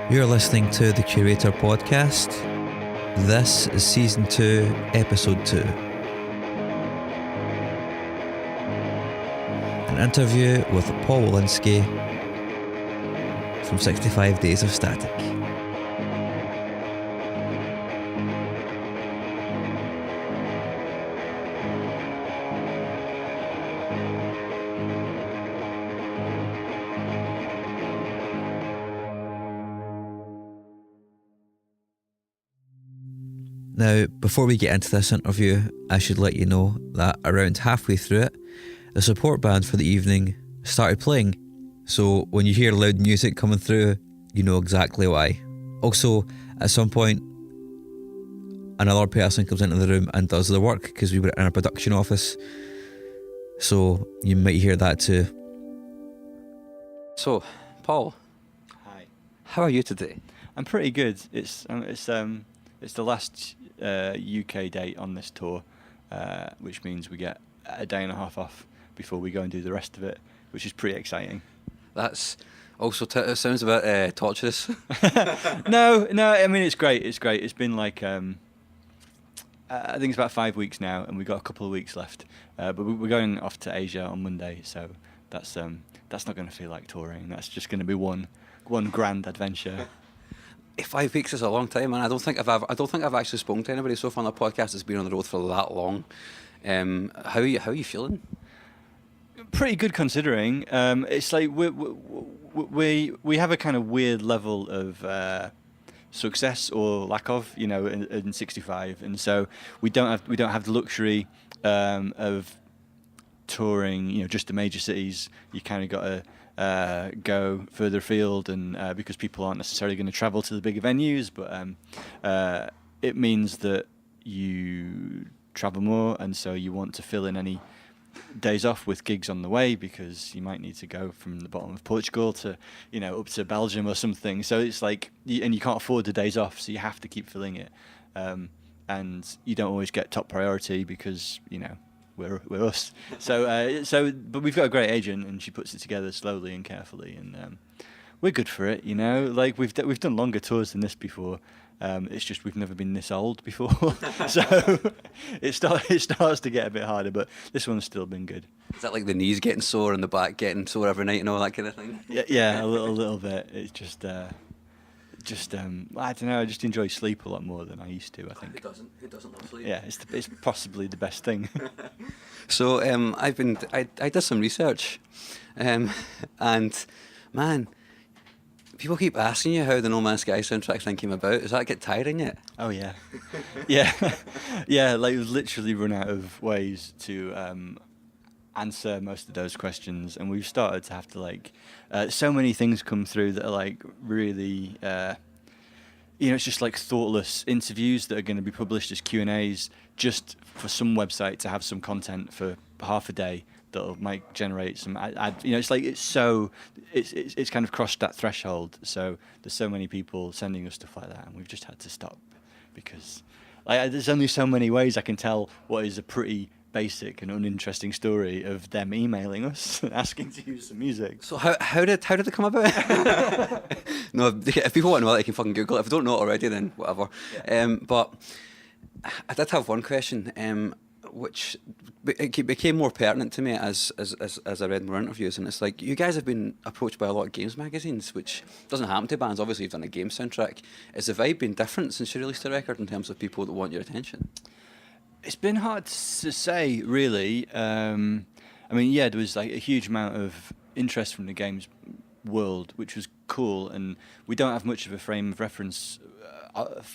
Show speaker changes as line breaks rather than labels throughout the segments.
You're listening to the Curator Podcast. This is Season 2, Episode 2. An interview with Paul Wolinski from 65 Days of Static. Now, before we get into this interview, I should let you know that around halfway through it, the support band for the evening started playing. So when you hear loud music coming through, you know exactly why. Also, at some point, another person comes into the room and does the work because we were in a production office. So you might hear that too. So, Paul.
Hi.
How are you today?
I'm pretty good. It's the last UK date on this tour, which means we get a day and a half off before we go and do the rest of it, which is pretty exciting.
That's also it sounds a bit torturous.
No. I mean, it's great. It's great. It's been like I think it's about 5 weeks now, and we've got a couple of weeks left. But we're going off to Asia on Monday, so that's not going to feel like touring. That's just going to be one grand adventure.
5 weeks is a long time, and I don't think I've actually spoken to anybody so far on the podcast that's been on the road for that long. How are you feeling?
Pretty good considering. It's like we have a kind of weird level of success or lack of, in 65, and so we don't have the luxury of touring, just the major cities. You kind of got to go further afield, and because people aren't necessarily going to travel to the bigger venues, but it means that you travel more, and so you want to fill in any days off with gigs on the way, because you might need to go from the bottom of Portugal to up to Belgium or something. So it's like and you can't afford the days off, so you have to keep filling it, and you don't always get top priority because we're us. So but we've got a great agent, and she puts it together slowly and carefully, and we're good for it. Like we've done longer tours than this before. It's just we've never been this old before, so it starts to get a bit harder. But this one's still been good.
Is that like the knees getting sore and the back getting sore every night and all that kind of thing?
Yeah, a little bit. It's just I don't know. I just enjoy sleep a lot more than I used to. I think.
Who doesn't love sleep?
Yeah, it's possibly the best thing.
So I did some research, and man, people keep asking you how the No Man's Sky soundtrack thing came about. Does that get tiring yet?
Oh yeah, yeah. Like we've literally run out of ways to answer most of those questions, and we've started to have to so many things come through that are really it's just like thoughtless interviews that are going to be published as Q&As just for some website to have some content for half a day that might generate some it's like it's kind of crossed that threshold. So there's so many people sending us stuff like that, and we've just had to stop because there's only so many ways I can tell what is a pretty basic and uninteresting story of them emailing us and asking to use some music.
So how did it come about? No, if people want to know that, they can fucking Google it. If they don't know it already, then whatever.
Yeah.
But I did have one question, which became more pertinent to me as I read more interviews, and it's like, you guys have been approached by a lot of games magazines, which doesn't happen to bands. Obviously, you've done a game soundtrack. Has the vibe been different since you released the record in terms of people that want your attention?
It's been hard to say, really. There was a huge amount of interest from the games world, which was cool, and we don't have much of a frame of reference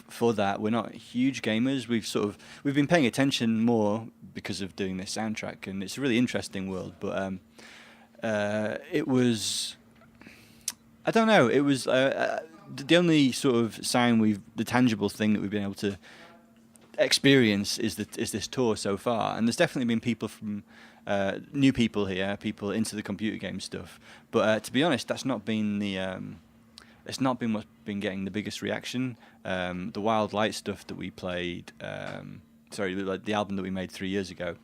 for that. We're not huge gamers. We've been paying attention more because of doing this soundtrack, and it's a really interesting world. But it was, I don't know. It was the only sort of the tangible thing that we've been able to experience is this tour so far, and there's definitely been people from new people here, people into the computer game stuff. But to be honest, that's not been it's not been what's been getting the biggest reaction. The Wild Light stuff that we played, the album that we made 3 years ago.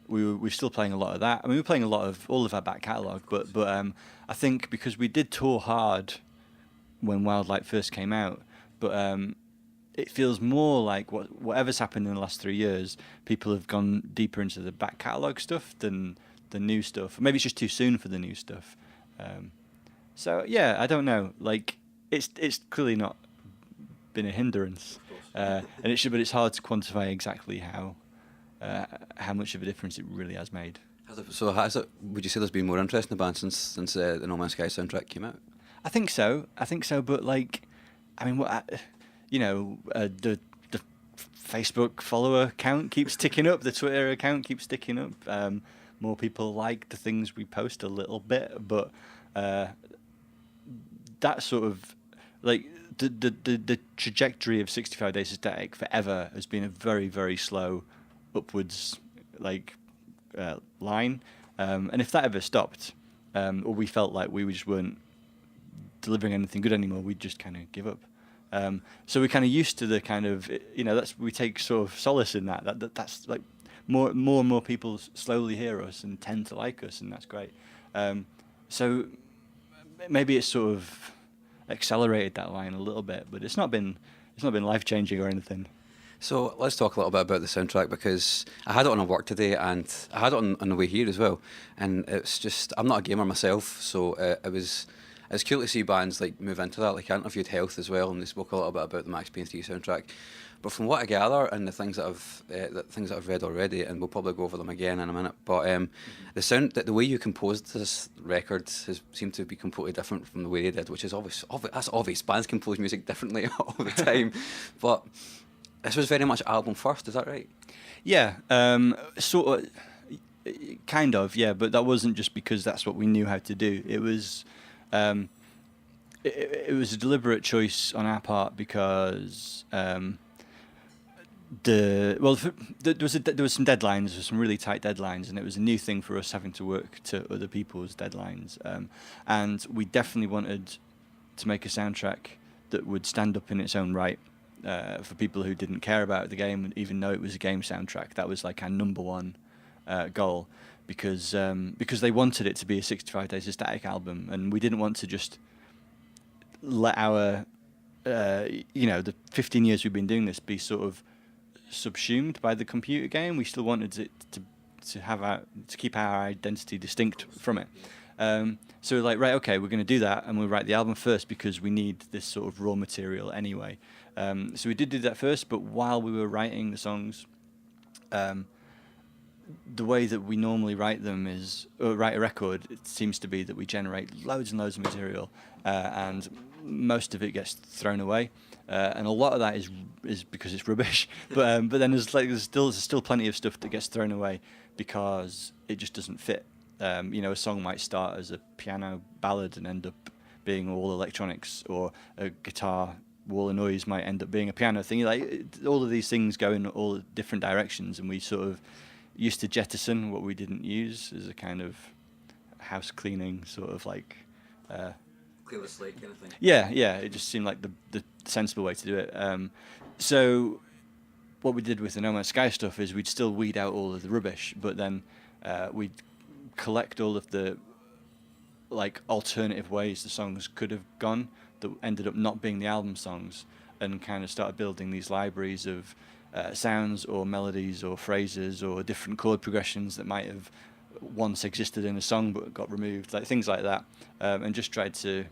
We're still playing a lot of that. I mean, we're playing a lot of all of our back catalogue, but I think because we did tour hard when Wildlight first came out, but it feels more like whatever's happened in the last 3 years, people have gone deeper into the back catalogue stuff than the new stuff. Maybe it's just too soon for the new stuff. So yeah, I don't know. Like it's clearly not been a hindrance, but it's hard to quantify exactly how much of a difference it really has made.
Would you say there's been more interest in the band since the No Man's Sky soundtrack came out?
I think so. But like, I mean, the Facebook follower count keeps ticking up. The Twitter account keeps ticking up. More people like the things we post a little bit, but that sort of like the trajectory of 65 Days of Static forever has been a very, very slow upwards line, and if that ever stopped, or we felt like we just weren't delivering anything good anymore, we'd just kind of give up. So we're kind of used to the kind of, we take sort of solace in that's like more and more people slowly hear us and tend to like us, and that's great. So maybe it's sort of accelerated that line a little bit, but it's not been life-changing or anything.
So let's talk a little bit about the soundtrack, because I had it on work today and I had it on the way here as well, and it's just, I'm not a gamer myself, so it's cool to see bands like move into that. Like I interviewed Health as well, and they spoke a little bit about the Max Payne 3 soundtrack. But from what I gather and the things that I've read already, and we'll probably go over them again in a minute. But the way you composed this record seemed to be completely different from the way they did, which is obvious. That's obvious. Bands compose music differently all the time, but this was very much album first. Is that right?
Yeah, sort of, kind of. Yeah, but that wasn't just because that's what we knew how to do. It was. It was a deliberate choice on our part because there was some deadlines, some really tight deadlines, and it was a new thing for us having to work to other people's deadlines, and we definitely wanted to make a soundtrack that would stand up in its own right for people who didn't care about the game, even though it was a game soundtrack. That was like our number one goal. Because they wanted it to be a 65 Days of Static album, and we didn't want to just let our, the 15 years we've been doing this be sort of subsumed by the computer game. We still wanted it to keep our identity distinct from it. So we're like, right, okay, we're going to do that, and we'll write the album first because we need this sort of raw material anyway. So we did do that first, but while we were writing the songs, the way that we normally write them write a record, it seems to be that we generate loads and loads of material, and most of it gets thrown away, and a lot of that is because it's rubbish. But then there's still plenty of stuff that gets thrown away because it just doesn't fit. A song might start as a piano ballad and end up being all electronics, or a guitar wall of noise might end up being a piano thing. Like all of these things go in all different directions, and we sort of used to jettison what we didn't use as a kind of house cleaning sort of like
clear the slate kind of thing.
Yeah, it just seemed like the sensible way to do it. So what we did with the No Man's Sky stuff is we'd still weed out all of the rubbish, but then we'd collect all of the like alternative ways the songs could have gone that ended up not being the album songs, and kind of started building these libraries of sounds or melodies or phrases or different chord progressions that might have once existed in a song but got removed, like things like that, and just tried to,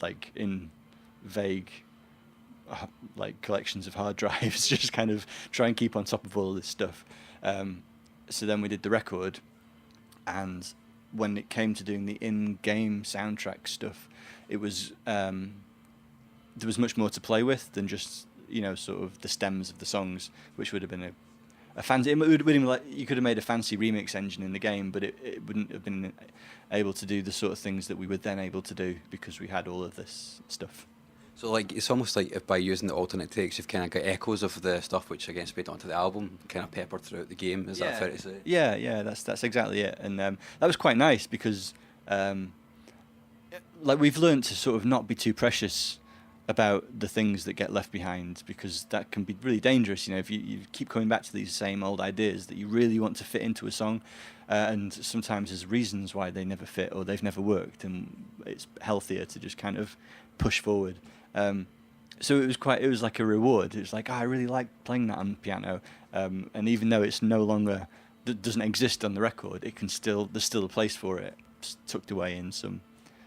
like in vague like collections of hard drives, just kind of try and keep on top of all of this stuff. So then we did the record, and when it came to doing the in-game soundtrack stuff, it was there was much more to play with than just sort of the stems of the songs, which would have been a fancy. It would have been like you could have made a fancy remix engine in the game, but it wouldn't have been able to do the sort of things that we were then able to do because we had all of this stuff.
So like it's almost like if by using the alternate takes, you've kind of got echoes of the stuff which again made onto the album, kind of peppered throughout the game. Is that fair to say?
Yeah, that's exactly it, and that was quite nice because like we've learned to sort of not be too precious about the things that get left behind, because that can be really dangerous. If you keep coming back to these same old ideas that you really want to fit into a song, and sometimes there's reasons why they never fit or they've never worked, and it's healthier to just kind of push forward. So it was like a reward. It was like, I really like playing that on piano, and even though it's no longer doesn't exist on the record, there's still a place for it, tucked away in some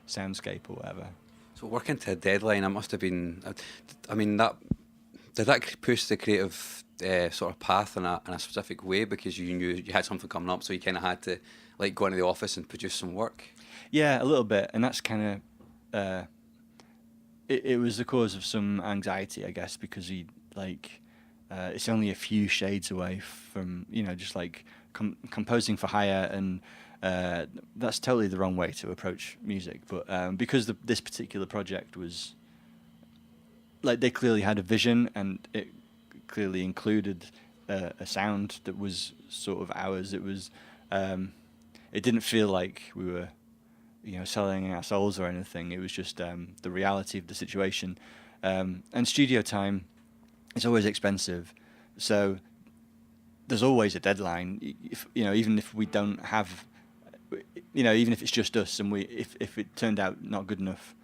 soundscape or whatever.
So working to a deadline, it must have been. I mean, did that push the creative sort of path in a specific way, because you knew you had something coming up, so you kind of had to like go into the office and produce some work?
Yeah, a little bit, and that's kind of. It was the cause of some anxiety, I guess, because it's only a few shades away from, just like composing for hire, and that's totally the wrong way to approach music. But because this particular project was, like, they clearly had a vision, and it clearly included a sound that was sort of ours. It was, it didn't feel like we were, selling our souls or anything. It was just the reality of the situation. And studio time is always expensive, so there's always a deadline. Even if we don't have, even if it's just us, and if it turned out not good enough,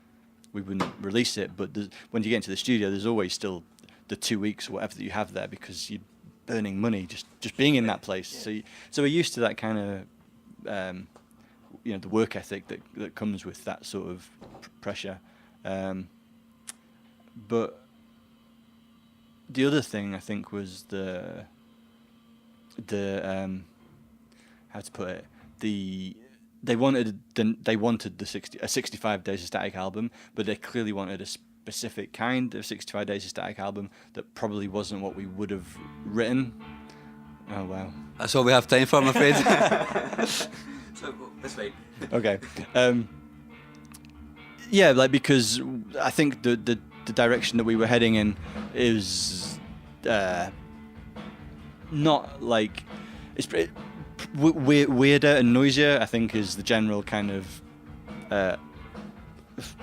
we wouldn't release it. But when you get into the studio, there's always still the 2 weeks or whatever that you have there, because you're burning money just being in that place. Yeah. So we're used to that kind of. The work ethic that comes with that sort of pressure. But the other thing, I think, was the how to put it, they wanted a 65 Days of Static album, but they clearly wanted a specific kind of 65 Days of Static album that probably wasn't what we would have written. Oh wow,
that's all we have time for, I'm afraid. So that's fine.
Okay. Because I think the direction that we were heading in is not like weirder and noisier, I think, is the general kind of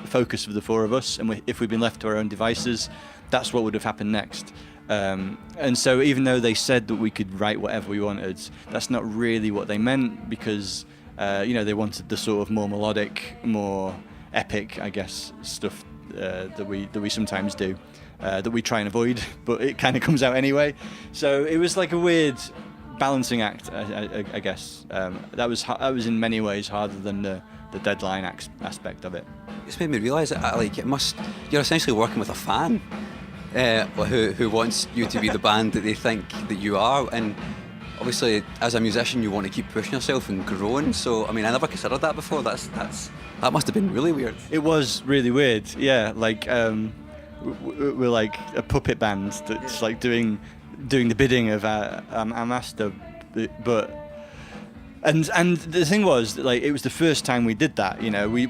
focus of the four of us. And if we'd been left to our own devices, that's what would have happened next. And so even though they said that we could write whatever we wanted, that's not really what they meant, because they wanted the sort of more melodic, more epic, I guess, stuff that we sometimes do, that we try and avoid, but it kind of comes out anyway. So it was like a weird balancing act, I guess. That was in many ways harder than the deadline aspect of it.
It's made me realise that you're essentially working with a fan who wants you to be the band that they think that you are, and obviously, as a musician, you want to keep pushing yourself and growing. So, I mean, I never considered that before. That must have been really weird.
It was really weird. Yeah, like we're like a puppet band that's like doing the bidding of our master. But and the thing was, like, it was the first time we did that. We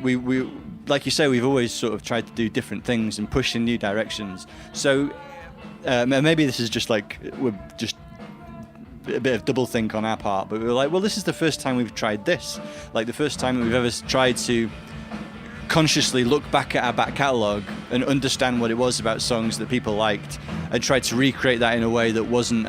like you say, we've always sort of tried to do different things and push in new directions. So maybe this is just like we're just a bit of double think on our part, but we were like, well, this is the first time we've tried this, like the first time that we've ever tried to consciously look back at our back catalogue and understand what it was about songs that people liked, and tried to recreate that in a way that wasn't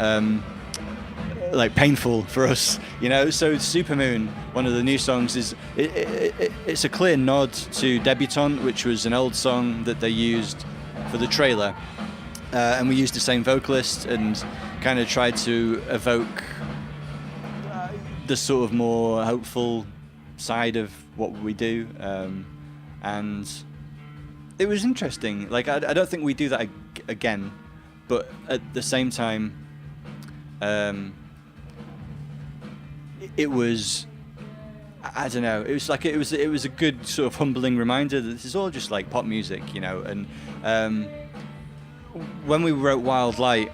like painful for us, So Supermoon, one of the new songs, it's a clear nod to Debutante, which was an old song that they used for the trailer, and we used the same vocalist and kind of tried to evoke the sort of more hopeful side of what we do, and it was interesting. Like, I don't think we do that again, but at the same time, it was, I don't know, it was a good sort of humbling reminder that this is all just like pop music, and when we wrote Wild Light,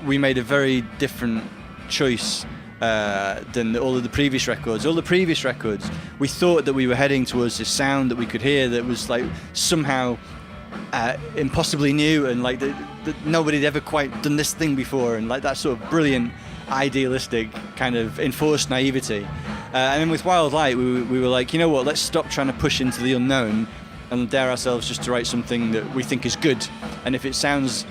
we made a very different choice than all of the previous records. All the previous records, we thought that we were heading towards this sound that we could hear that was like somehow impossibly new, and like that nobody had ever quite done this thing before, and like that sort of brilliant, idealistic kind of enforced naivety. And then with Wild Light, we were like, you know what, let's stop trying to push into the unknown and dare ourselves just to write something that we think is good. And if it sounds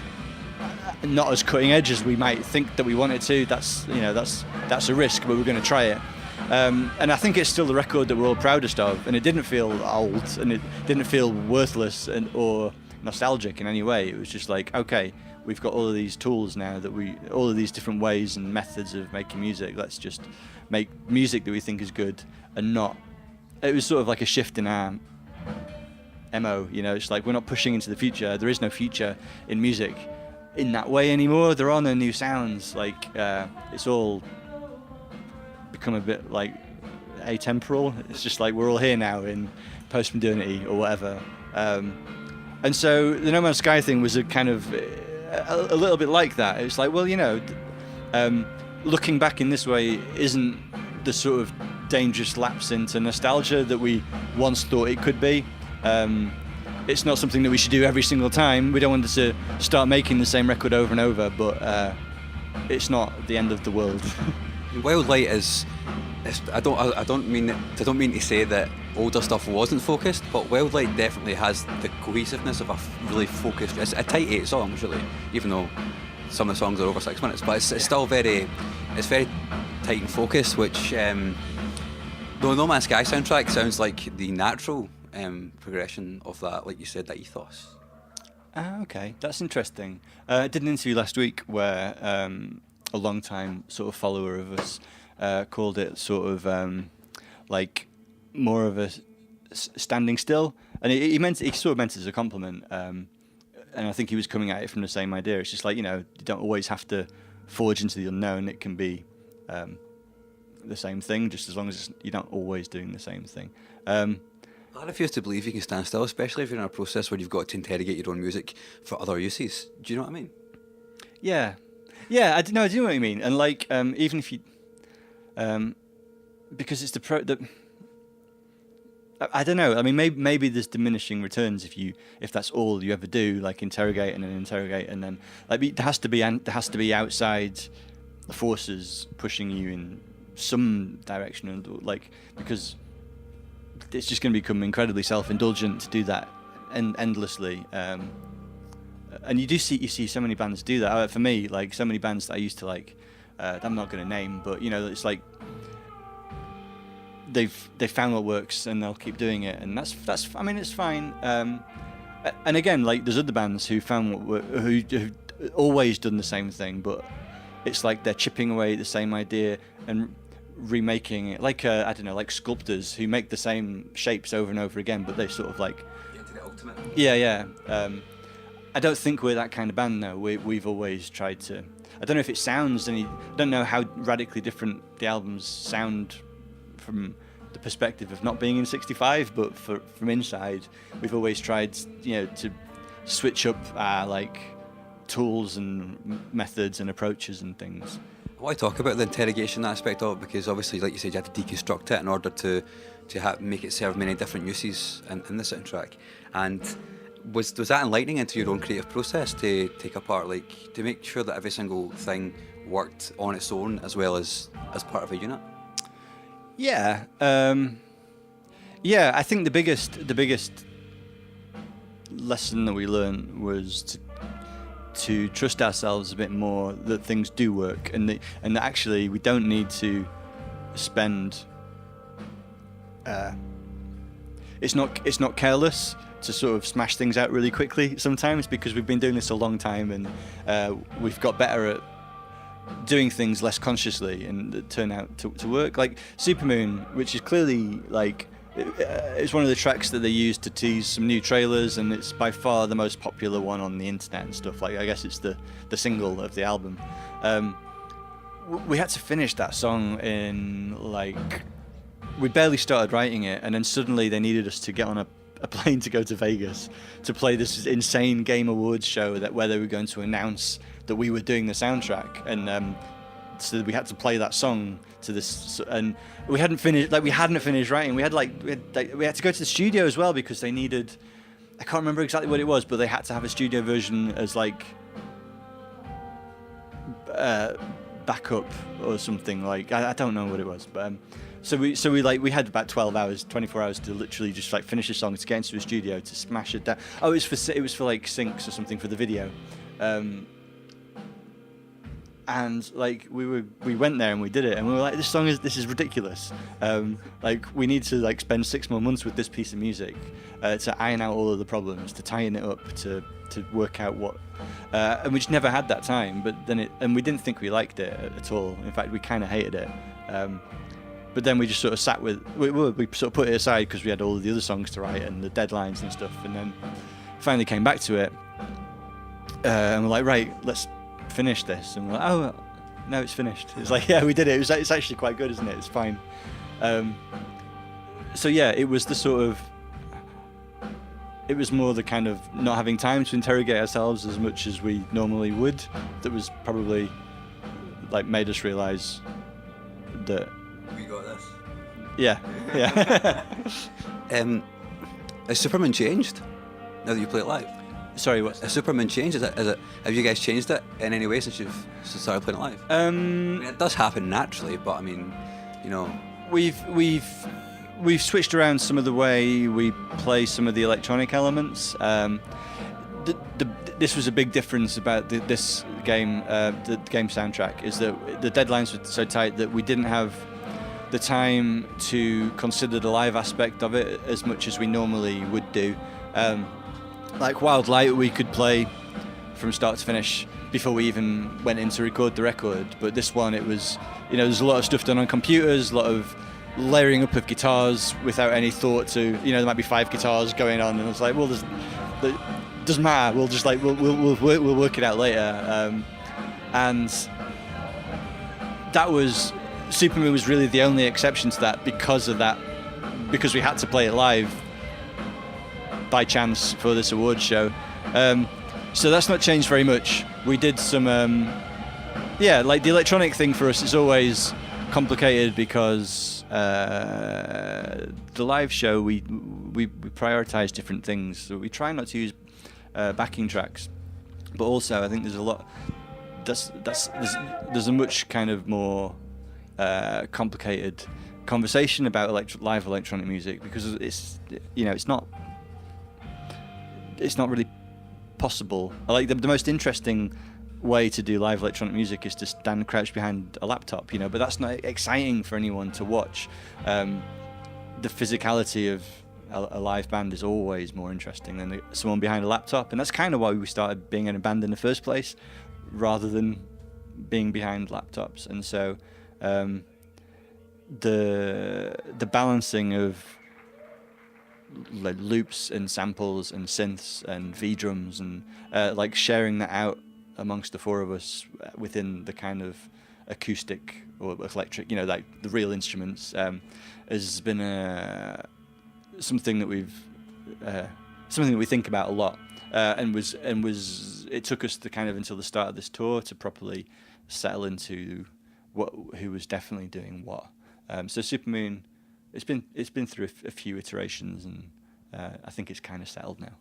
not as cutting edge as we might think that we want it to, that's a risk, but we're going to try it. And I think it's still the record that we're all proudest of, and it didn't feel old, and it didn't feel worthless or nostalgic in any way. It was just like, okay, we've got all of these tools now all of these different ways and methods of making music. Let's just make music that we think is good, and not. It was sort of like a shift in our MO, it's like we're not pushing into the future. There is no future in music in that way anymore. There are no new sounds. Like it's all become a bit like atemporal. It's just like we're all here now in post-modernity or whatever. And so the No Man's Sky thing was a kind of a little bit like that. It's like, well, looking back in this way isn't the sort of dangerous lapse into nostalgia that we once thought it could be. It's not something that we should do every single time. We don't want to start making the same record over and over, but it's not the end of the world.
Wild Light is. I don't mean to say that older stuff wasn't focused, but Wild Light definitely has the cohesiveness of a really focused. It's a tight 8 songs, really, even though some of the songs are over 6 minutes. But it's still very tight and focused. Which the No Man's Sky soundtrack sounds like the natural progression of that, like you said, that ethos.
Okay, that's interesting. I did an interview last week where a long-time sort of follower of us called it sort of like more of a standing still, and he sort of meant it as a compliment, and I think he was coming at it from the same idea. It's just like, you don't always have to forge into the unknown. It can be the same thing, just as long as you're not always doing the same thing.
I refuse to believe you can stand still, especially if you're in a process where you've got to interrogate your own music for other uses. Do you know what I mean?
Yeah, I do know what you mean. And like, even if you, because it's I don't know. I mean, maybe there's diminishing returns if that's all you ever do, like interrogate and then like there has to be outside forces pushing you in some direction, and like, because it's just going to become incredibly self-indulgent to do that endlessly. And you see so many bands do that. For me, like so many bands that I used to like, I'm not going to name, but it's like they've found what works and they'll keep doing it, and that's I mean, it's fine. And again, like there's other bands who found who've always done the same thing, but it's like they're chipping away at the same idea and remaking it, like I don't know, like sculptors who make the same shapes over and over again, but they sort of like
get to the ultimate.
Yeah. I don't think we're that kind of band though. We've always tried to. I don't know if it sounds I don't know how radically different the albums sound from the perspective of not being in 65, but from inside, we've always tried, to switch up our like tools and methods and approaches and things.
I want to talk about the interrogation aspect of it, because obviously, like you said, you had to deconstruct it in order to make it serve many different uses in the soundtrack. And was that enlightening into your own creative process to take apart, like to make sure that every single thing worked on its own as well as part of a unit?
Yeah. I think the biggest lesson that we learned was to trust ourselves a bit more, that things do work, and that actually we don't need to spend. It's not careless to sort of smash things out really quickly sometimes, because we've been doing this a long time, and we've got better at doing things less consciously and that turn out to work. Like Supermoon, which is clearly like it's one of the tracks that they used to tease some new trailers, and it's by far the most popular one on the internet and stuff. Like, I guess it's the single of the album. We had to finish that song in like, we barely started writing it, and then suddenly they needed us to get on a plane to go to Vegas to play this insane Game Awards show where they were going to announce that we were doing the soundtrack, and so we had to play that song to this, and we hadn't finished writing. We had to go to the studio as well, because they needed, I can't remember exactly what it was, but they had to have a studio version as like backup or something. Like I don't know what it was, but so we had about 24 hours to literally just like finish a song, to get into a studio to smash it down. It was for like syncs or something for the video. and like we went there and we did it, and we were like, this is ridiculous. Like we need to like spend 6 more months with this piece of music to iron out all of the problems, to tighten it up, to work out what, and we just never had that time. But then we didn't think we liked it at all. In fact, we kind of hated it. But then we just sort of sat with we sort of put it aside because we had all of the other songs to write and the deadlines and stuff, and then finally came back to it, and we're like, right, let's finish this. And we're like, oh no, it's finished. It's like, yeah, we did it. It's actually quite good, isn't it? It's fine. So yeah, it was the sort of, it was more the kind of not having time to interrogate ourselves as much as we normally would that was probably like made us realise that
we got this.
Yeah.
Has Superman changed now that you play it live?
Sorry, what?
Has Superman changed? Have you guys changed it in any way since you've started playing it live? I mean, it does happen naturally, but I mean, you know,
we've switched around some of the way we play some of the electronic elements. This was a big difference about this game, the game soundtrack, is that the deadlines were so tight that we didn't have the time to consider the live aspect of it as much as we normally would do. Like Wild Light, we could play from start to finish before we even went in to record the record. But this one, it was, you know, there's a lot of stuff done on computers, a lot of layering up of guitars without any thought to, you know, there might be 5 guitars going on, and it's like, well, doesn't matter. We'll just like we'll work it out later. And that was, Superman was really the only exception to that because of that, because we had to play it live by chance for this awards show. So that's not changed very much. We did some, like the electronic thing for us is always complicated because the live show we prioritize different things. So we try not to use backing tracks, but also I think there's a lot. There's a much kind of more complicated conversation about live electronic music because it's, you know, it's not really possible. Like the most interesting way to do live electronic music is to stand crouched behind a laptop, you know, but that's not exciting for anyone to watch. The physicality of a live band is always more interesting than someone behind a laptop, and that's kind of why we started being in a band in the first place rather than being behind laptops. And so the balancing of like loops and samples and synths and V drums and like sharing that out amongst the 4 of us within the kind of acoustic or electric, you know, like the real instruments, has been something that we think about a lot, and it took us until the start of this tour to properly settle into who was definitely doing what. So Supermoon, it's been through a few iterations, and I think it's kind of settled now.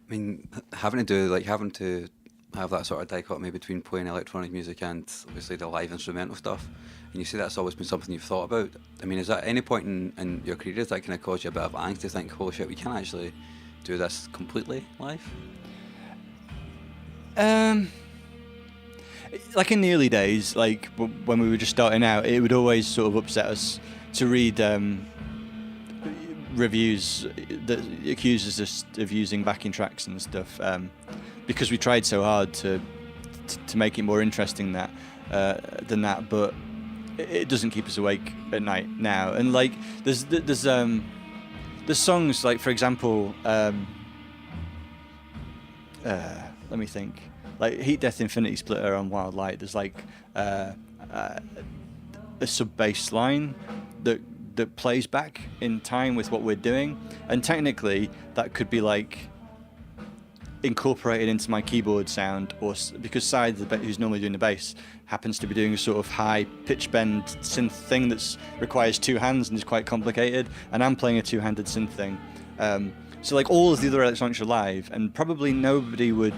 I mean, having to have that sort of dichotomy between playing electronic music and obviously the live instrumental stuff, and you say that's always been something you've thought about. I mean, is that at any point in your career that kind of caused you a bit of angst to think, holy shit, we can't actually do this completely live?
Like in the early days, like when we were just starting out, it would always sort of upset us to read reviews that accuses us of using backing tracks and stuff, because we tried so hard to make it more interesting than that, but it doesn't keep us awake at night now. And like there's songs like, for example, let me think, like Heat Death Infinity Splitter on Wild Light, there's like a sub bass line that plays back in time with what we're doing, and technically that could be like incorporated into my keyboard sound, or because Syed, who's normally doing the bass, happens to be doing a sort of high pitch bend synth thing that requires 2 hands and is quite complicated, and I'm playing a 2-handed synth thing. So like all of the other electronics are live, and probably nobody would.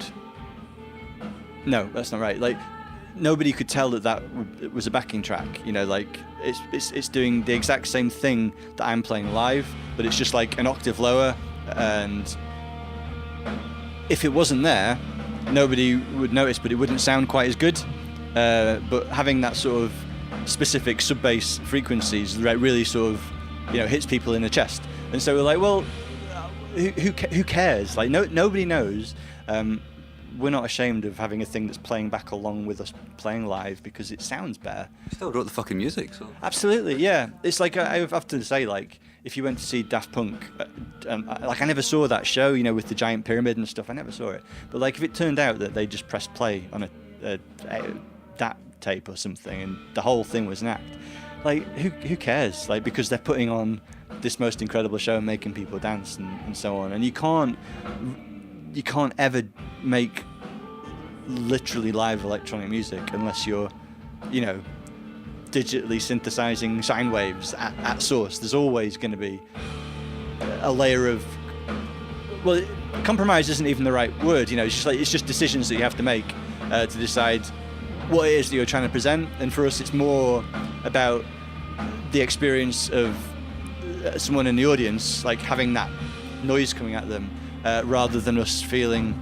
No, that's not right. Like nobody could tell that was a backing track. You know, like it's doing the exact same thing that I'm playing live, but it's just like an octave lower, and if it wasn't there, nobody would notice, but it wouldn't sound quite as good. but having that sort of specific sub-bass frequencies really sort of, hits people in the chest. And so we're like, well, who cares? Like, nobody knows. We're not ashamed of having a thing that's playing back along with us playing live because it sounds better.
You still wrote the fucking music, so...
Absolutely, yeah. It's like, I have to say, like, if you went to see Daft Punk, I never saw that show, with the giant pyramid and stuff, I never saw it. But, like, if it turned out that they just pressed play on a DAT tape or something and the whole thing was an act, like, who cares? Like, because they're putting on this most incredible show and making people dance and so on. And you can't ever make literally live electronic music unless you're, digitally synthesizing sine waves at source. There's always going to be a layer of, well, compromise isn't even the right word. It's just decisions that you have to make to decide what it is that you're trying to present. And for us, it's more about the experience of someone in the audience, like having that noise coming at them, rather than us feeling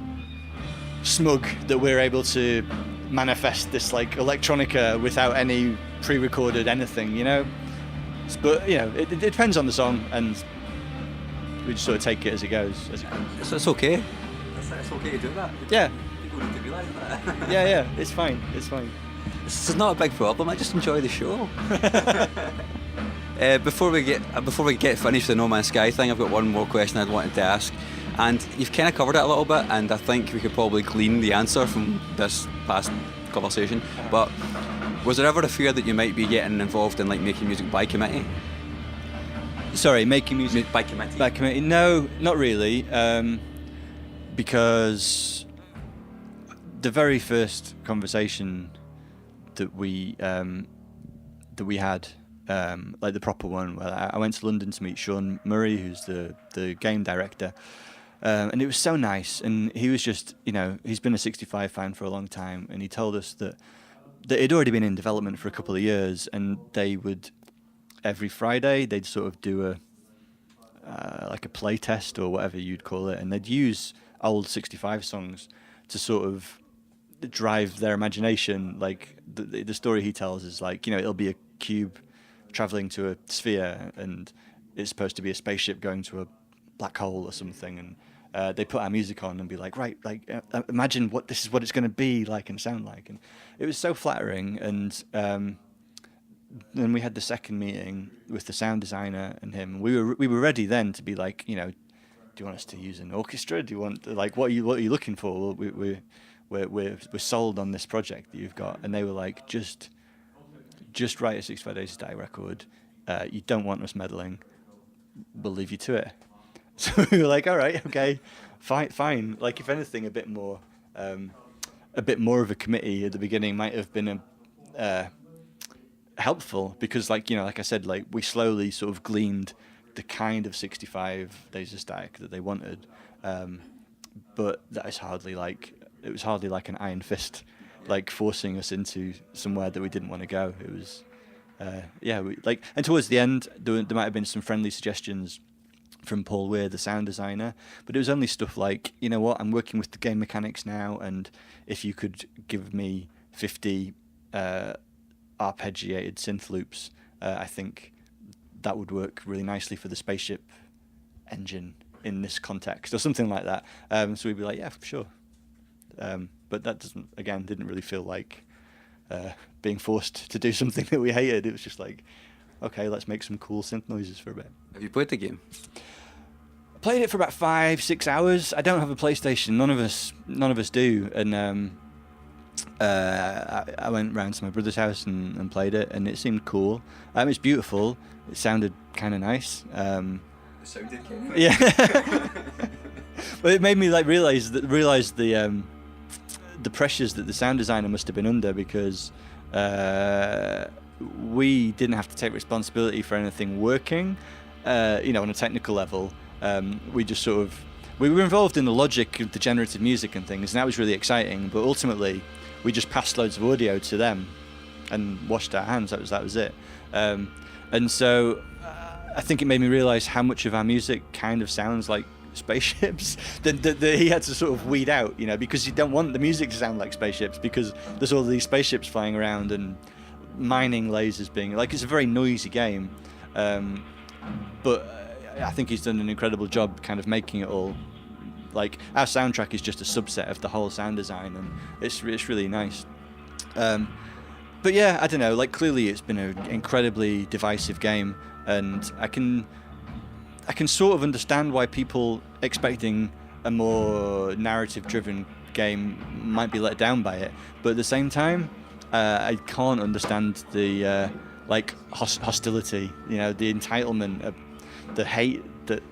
smug that we're able to manifest this like electronica without any pre-recorded anything, But it depends on the song, and we just sort of take it as it goes.
So it's okay. It's okay to do that.
Yeah.
People need to realise that.
Yeah. It's fine.
This is not a big problem. I just enjoy the show. Before we get finished with the No Man's Sky thing, I've got one more question I'd wanted to ask, and you've kind of covered it a little bit, and I think we could probably glean the answer from this past conversation. But was there ever a fear that you might be getting involved in like making music by committee?
Sorry, making music
by committee?
By committee? No, not really, because the very first conversation that we had. Like the proper one, where I went to London to meet Sean Murray, who's the game director, and it was so nice. And he was just, he's been a 65 fan for a long time, and he told us that it'd already been in development for a couple of years, and they would every Friday they'd sort of do like a play test or whatever you'd call it, and they'd use old 65 songs to sort of drive their imagination. Like the story he tells is like, it'll be a cube traveling to a sphere, and it's supposed to be a spaceship going to a black hole or something, and they put our music on and be like, right, like imagine this is what it's going to be like and sound like. And it was so flattering. And then we had the second meeting with the sound designer and him. We were ready then to be like, do you want us to use an orchestra? Do you want, like, what are you looking for? We're sold on this project that you've got. And they were like, just write a 65 Days of Static record. You don't want us meddling. We'll leave you to it. So we were like, all right, okay, fine. Like, if anything, a bit more of a committee at the beginning might have been helpful, because, like I said, like we slowly sort of gleaned the kind of 65 Days of Static that they wanted, but that is hardly like an iron fist, like forcing us into somewhere that we didn't want to go. It was, and towards the end, there might have been some friendly suggestions from Paul Weir, the sound designer, but it was only stuff like, I'm working with the game mechanics now, and if you could give me 50 arpeggiated synth loops, I think that would work really nicely for the spaceship engine in this context, or something like that. So we'd be like, yeah, for sure. But that didn't really feel like being forced to do something that we hated. It was just like, okay, let's make some cool synth noises for a bit.
Have you played the game?
I played it for about 5-6 hours. I don't have a PlayStation. None of us do. And I went round to my brother's house and played it, and it seemed cool. It's beautiful. It sounded kind of nice.
It sounded kind of nice.
Yeah. But it made me like realize the pressures that the sound designer must have been under, because we didn't have to take responsibility for anything working, on a technical level. We just we were involved in the logic of the generative music and things, and that was really exciting. But ultimately, we just passed loads of audio to them and washed our hands. That was it. And so I think it made me realize how much of our music kind of sounds like spaceships that he had to sort of weed out, you know, because you don't want the music to sound like spaceships, because there's all these spaceships flying around and mining lasers being like, it's a very noisy game, but I think he's done an incredible job kind of making it all, like, our soundtrack is just a subset of the whole sound design, and it's really nice. But yeah, I don't know, like, clearly it's been an incredibly divisive game, and I can sort of understand why people expecting a more narrative-driven game might be let down by it, but at the same time, I can't understand the hostility, you know, the entitlement, the hate that,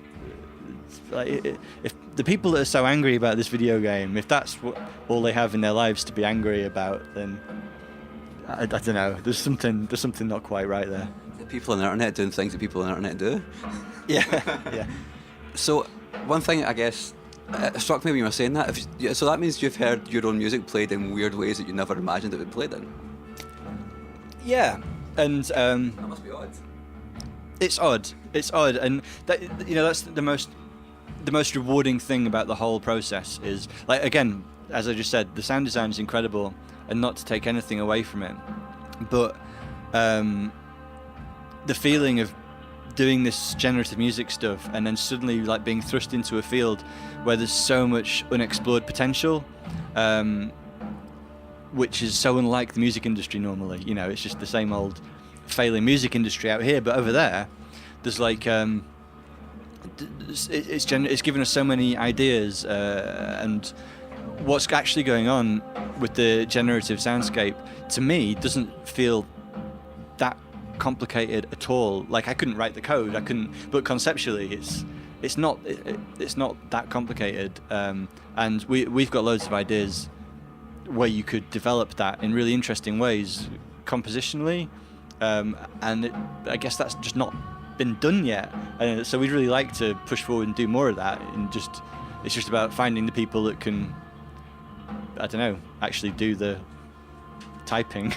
like, if the people that are so angry about this video game, if that's all they have in their lives to be angry about, then I don't know. There's something not quite right there.
The people on the internet doing things that people on the internet do.
Yeah.
So one thing, I guess, struck me when you were saying that. So that means you've heard your own music played in weird ways that you never imagined it would be played in.
Yeah, and
that must be odd.
It's odd, and that, you know, that's the most rewarding thing about the whole process is, like, again, as I just said, the sound design is incredible, and not to take anything away from it, but the feeling of doing this generative music stuff and then suddenly, like, being thrust into a field where there's so much unexplored potential, which is so unlike the music industry normally. You know, it's just the same old failing music industry out here, but over there's like it's given us so many ideas, and what's actually going on with the generative soundscape, to me, doesn't feel that complicated at all. Like, I couldn't write the code, but conceptually it's not that complicated, and we've got loads of ideas where you could develop that in really interesting ways compositionally, and I guess that's just not been done yet, so we'd really like to push forward and do more of that, and it's just about finding the people that can, I don't know, actually do the typing.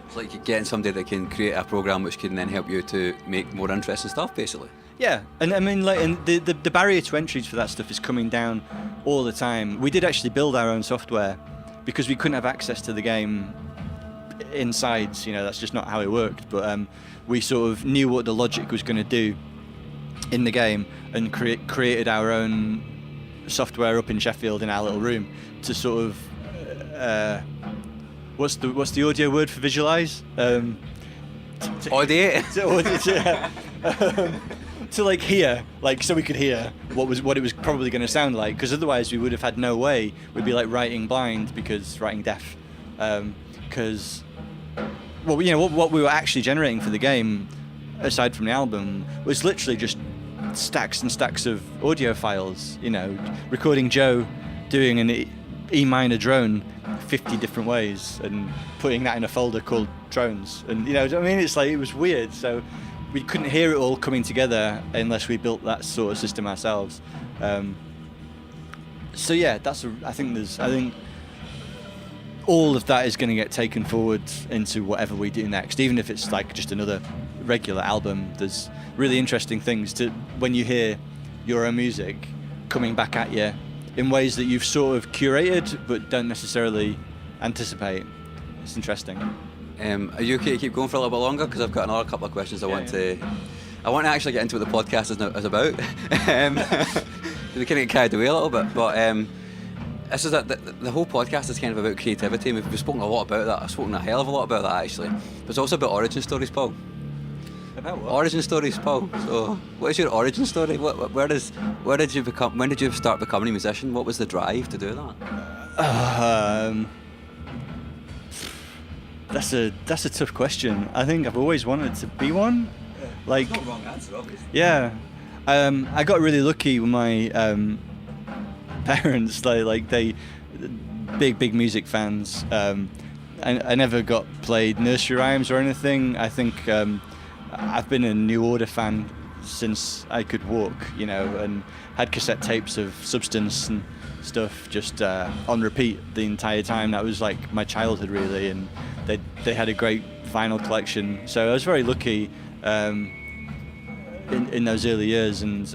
It's like getting somebody that can create a program which can then help you to make more interesting stuff, basically.
Yeah, and I mean, like, and the barrier to entry for that stuff is coming down all the time. We did actually build our own software because we couldn't have access to the game inside, you know, that's just not how it worked, but we sort of knew what the logic was going to do in the game, and created our own software up in Sheffield in our little room to sort of what's the audio word for visualize?
Audio.
To like hear, like, so we could hear what it was probably going to sound like, because otherwise we would have had no way. We'd be like writing blind, because writing deaf, because, well, you know, what we were actually generating for the game, aside from the album, was literally just stacks and stacks of audio files. You know, recording Joe doing an E minor drone 50 different ways and putting that in a folder called drones, and, you know, I mean, it's like, it was weird. So we couldn't hear it all coming together unless we built that sort of system ourselves. So yeah, I think all of that is going to get taken forward into whatever we do next, even if it's like just another regular album. There's really interesting things to, when you hear your own music coming back at you in ways that you've sort of curated but don't necessarily anticipate. It's interesting.
Are you okay to keep going for a little bit longer? Because I've got another couple of questions I want to actually get into what the podcast is about. We can get carried away a little bit, but this is the whole podcast is kind of about creativity. We've spoken a lot about that. I've spoken a hell of a lot about that, actually. But it's also about origin stories, Paul.
About what?
Origin stories, Paul. So, what is your origin story? When did you start becoming a musician? What was the drive to do that?
That's a tough question. I think I've always wanted to be one. Like,
not a wrong answer, obviously.
Yeah, I got really lucky with my parents. They big music fans. I never got played nursery rhymes or anything. I think I've been a New Order fan since I could walk, you know, and had cassette tapes of Substance and stuff just on repeat the entire time. That was like my childhood, really, and they had a great vinyl collection. So I was very lucky in those early years, and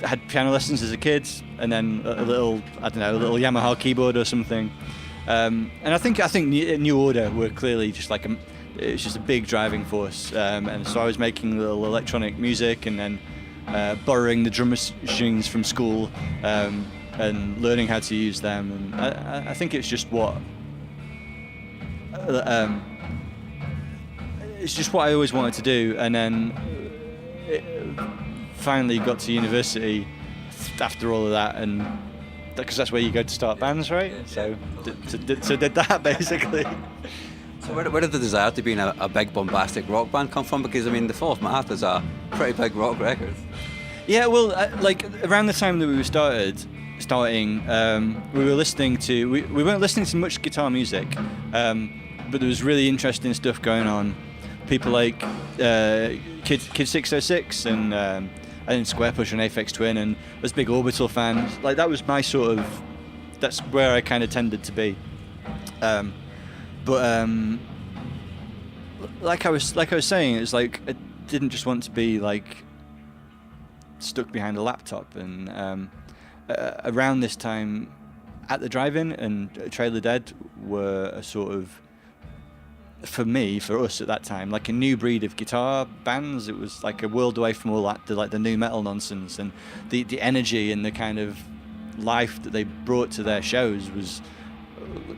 had piano lessons as a kid, and then a little Yamaha keyboard or something. And I think New Order were clearly just like it's just a big driving force. And so I was making little electronic music, and then borrowing the drum machines from school, and learning how to use them. And I think it's just what I always wanted to do. And then finally got to university after all of that, and because that's where you go to start bands, right? So did that basically.
So where did the desire to be in a big bombastic rock band come from? Because I mean, The Fall of Math is a pretty big rock record.
Yeah, well, like around the time that we were starting, we were listening to we weren't listening to much guitar music, but there was really interesting stuff going on. People like Kid 606 and Square Push and Aphex Twin, and I was big Orbital fan. Like that was that's where I kind of tended to be. But like I was saying, it's like I didn't just want to be like stuck behind a laptop. And around this time, At the Drive-In and Trailer Dead were a sort of, for us at that time, like a new breed of guitar bands. It was like a world away from all that, the new metal nonsense, and the energy and the kind of life that they brought to their shows was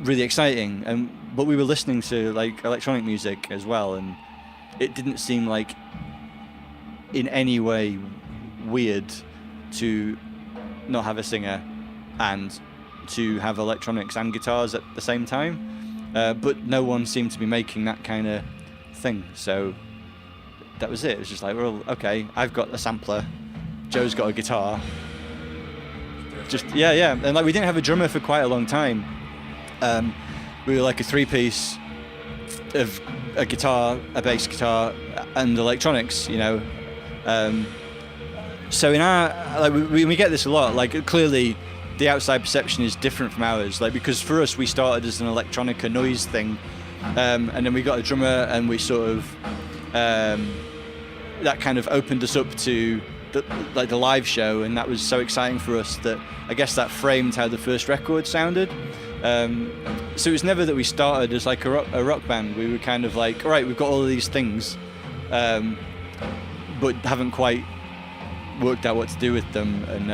really exciting. But we were listening to like electronic music as well, and it didn't seem like in any way weird to not have a singer and to have electronics and guitars at the same time. But no one seemed to be making that kind of thing, so that was it. It was just like, well, okay, I've got a sampler, Joe's got a guitar. Yeah, and like we didn't have a drummer for quite a long time. We were like a three-piece of a guitar, a bass guitar, and electronics, you know. So in our, like we get this a lot. Like clearly, the outside perception is different from ours. Like because for us, we started as an electronica noise thing, and then we got a drummer, and we sort of that kind of opened us up to the live show, and that was so exciting for us that I guess that framed how the first record sounded. So it was never that we started as like a rock band. We were kind of like, all right, we've got all of these things, but haven't quite worked out what to do with them. And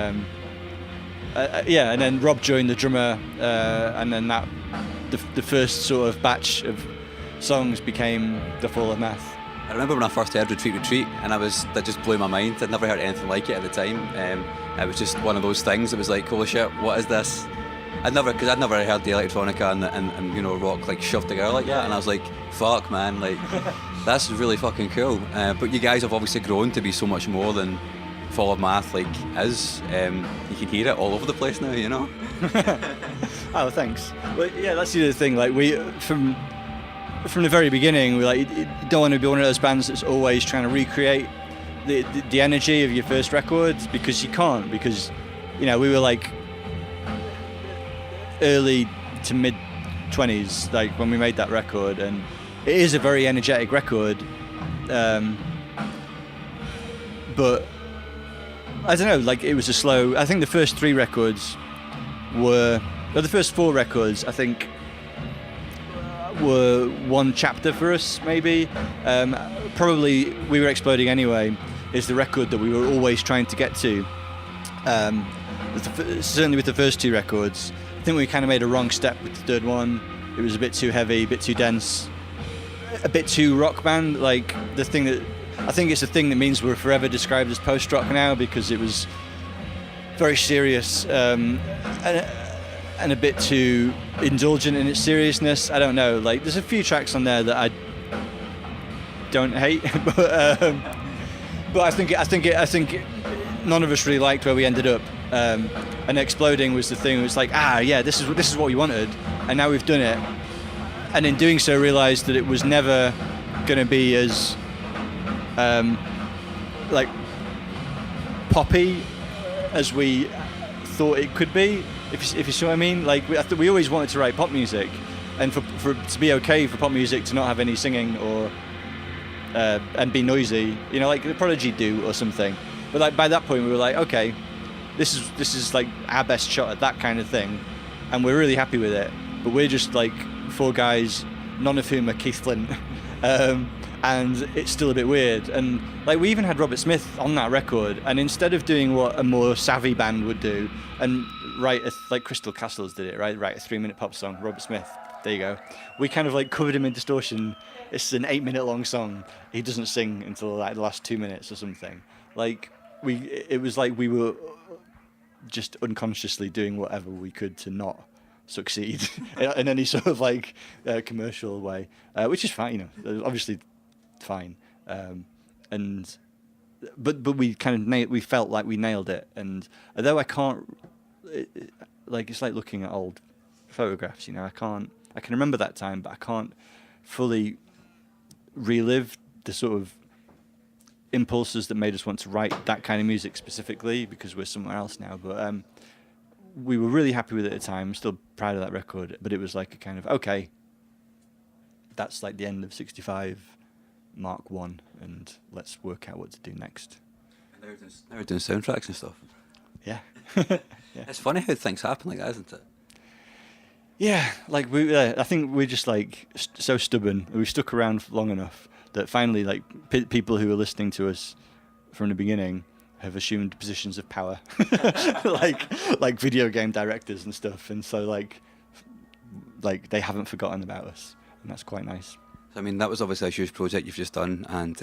and then Rob joined the drummer, and then that the first sort of batch of songs became The Fall of Math.
I remember when I first heard Retreat, and that just blew my mind. I'd never heard anything like it at the time. It was just one of those things. It was like, holy shit, what is this? I'd never heard the electronica and you know, rock like shoved together like that, and I was like, fuck man, like that's really fucking cool. But you guys have obviously grown to be so much more than Fall of Math like is. You can hear it all over the place now, you know.
Oh, thanks. Well, yeah, that's the other thing. Like we from the very beginning, we like you don't want to be one of those bands that's always trying to recreate the energy of your first record, because you can't. Because you know, we were like early to mid 20s like when we made that record, and it is a very energetic record, but I don't know, like it was a slow. I think the first three records the first four records I think were one chapter for us, maybe. Probably We Were Exploding Anyway is the record that we were always trying to get to. Certainly with the first two records, I think we kind of made a wrong step with the third one. It was a bit too heavy, a bit too dense, a bit too rock band. Like I think it's the thing that means we're forever described as post-rock now, because it was very serious and a bit too indulgent in its seriousness. I don't know. Like there's a few tracks on there that I don't hate, but I think none of us really liked where we ended up. And Exploding was the thing. It was like, this is what we wanted, and now we've done it. And in doing so, realised that it was never going to be as like poppy as we thought it could be. If you see what I mean. Like we always wanted to write pop music, and for it to be okay for pop music to not have any singing or and be noisy, you know, like the Prodigy do or something. But like by that point, we were like, okay, this is like our best shot at that kind of thing, and we're really happy with it. But we're just like 4 guys, none of whom are Keith Flint, and it's still a bit weird. And like we even had Robert Smith on that record, and instead of doing what a more savvy band would do and write like Crystal Castles did it, right? Write a 3-minute pop song, Robert Smith. There you go. We kind of like covered him in distortion. It's an 8-minute long song. He doesn't sing until like the last 2 minutes or something. Like it was like we were just unconsciously doing whatever we could to not succeed in any sort of like commercial way, which is fine, you know, obviously fine. But we kind of we felt like we nailed it. And although I can't, like it's like looking at old photographs, you know, I can remember that time, but I can't fully relive the sort of impulses that made us want to write that kind of music specifically, because we're somewhere else now. But we were really happy with it at the time. I'm still proud of that record, but it was like a kind of, okay, that's like the end of 65 Mark 1, and let's work out what to do next.
Now we're doing soundtracks and stuff.
Yeah. Yeah.
It's funny how things happen like that, isn't it?
Yeah, like I think we're just like so stubborn. We stuck around long enough that finally, like people who were listening to us from the beginning have assumed positions of power, like video game directors and stuff. And so like they haven't forgotten about us, and that's quite nice.
I mean, that was obviously a huge project you've just done, and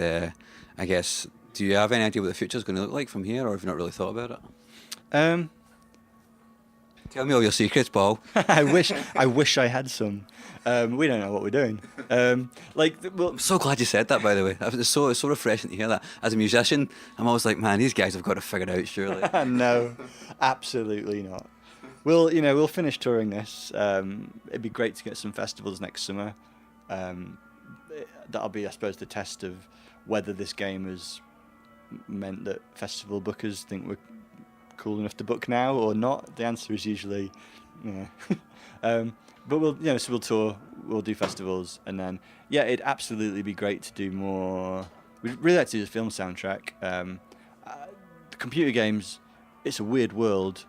I guess, do you have any idea what the future's going to look like from here, or have you not really thought about it? Tell me all your secrets, Paul.
I wish I had some. We don't know what we're doing.
I'm so glad you said that, by the way. It's so refreshing to hear that. As a musician, I'm always like, man, these guys have got to figure it out, surely.
No, absolutely not. We'll finish touring this. It'd be great to get some festivals next summer. That'll be, I suppose, the test of whether this game has meant that festival bookers think we're cool enough to book now or not. The answer is usually, yeah. But we'll tour, we'll do festivals, and then it'd absolutely be great to do more. We'd really like to do the film soundtrack. The computer games, it's a weird world.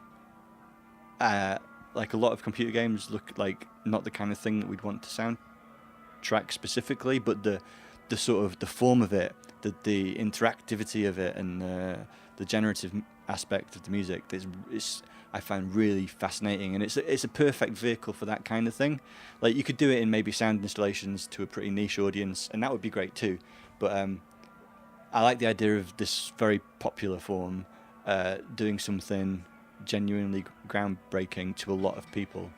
Like a lot of computer games look like not the kind of thing that we'd want to soundtrack specifically, but the sort of the form of it, the interactivity of it, and the generative aspect of the music is I find really fascinating, and it's a perfect vehicle for that kind of thing. Like you could do it in maybe sound installations to a pretty niche audience, and that would be great too. But I like the idea of this very popular form doing something genuinely groundbreaking to a lot of people.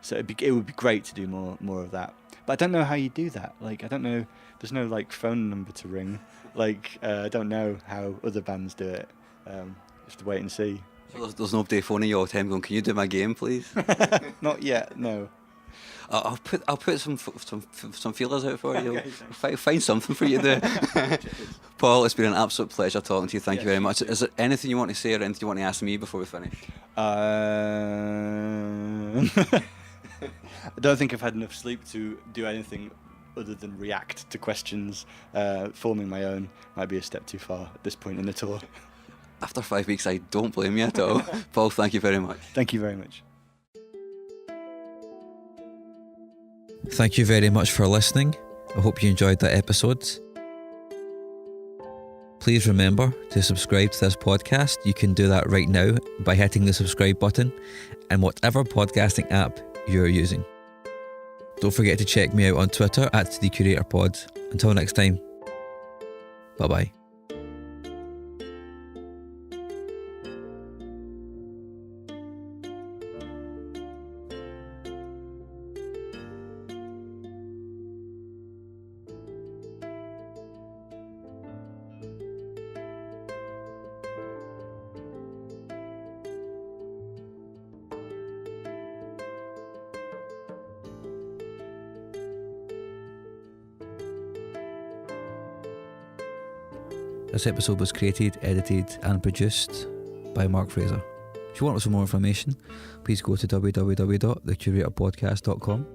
So it would be great to do more of that. But I don't know how you do that. Like I don't know. There's no like phone number to ring. Like I don't know how other bands do it. Have to wait and see.
So there's nobody phoning you all the time going, "Can you do my game, please?"
Not yet, no.
I'll put some feelers out for you.
Okay,
Find something for you to do. Paul, it's been an absolute pleasure talking to you. Thank you very much. Is there anything you want to say or anything you want to ask me before we finish?
I don't think I've had enough sleep to do anything other than react to questions. Forming my own might be a step too far at this point in the tour.
After 5 weeks, I don't blame you at all. Paul, thank you very much.
Thank you very much.
Thank you very much for listening. I hope you enjoyed that episode. Please remember to subscribe to this podcast. You can do that right now by hitting the subscribe button in whatever podcasting app you're using. Don't forget to check me out on Twitter at the Curator Pod. Until next time, bye-bye. This episode was created, edited and produced by Mark Fraser. If you want some more information, please go to www.thecuratorpodcast.com.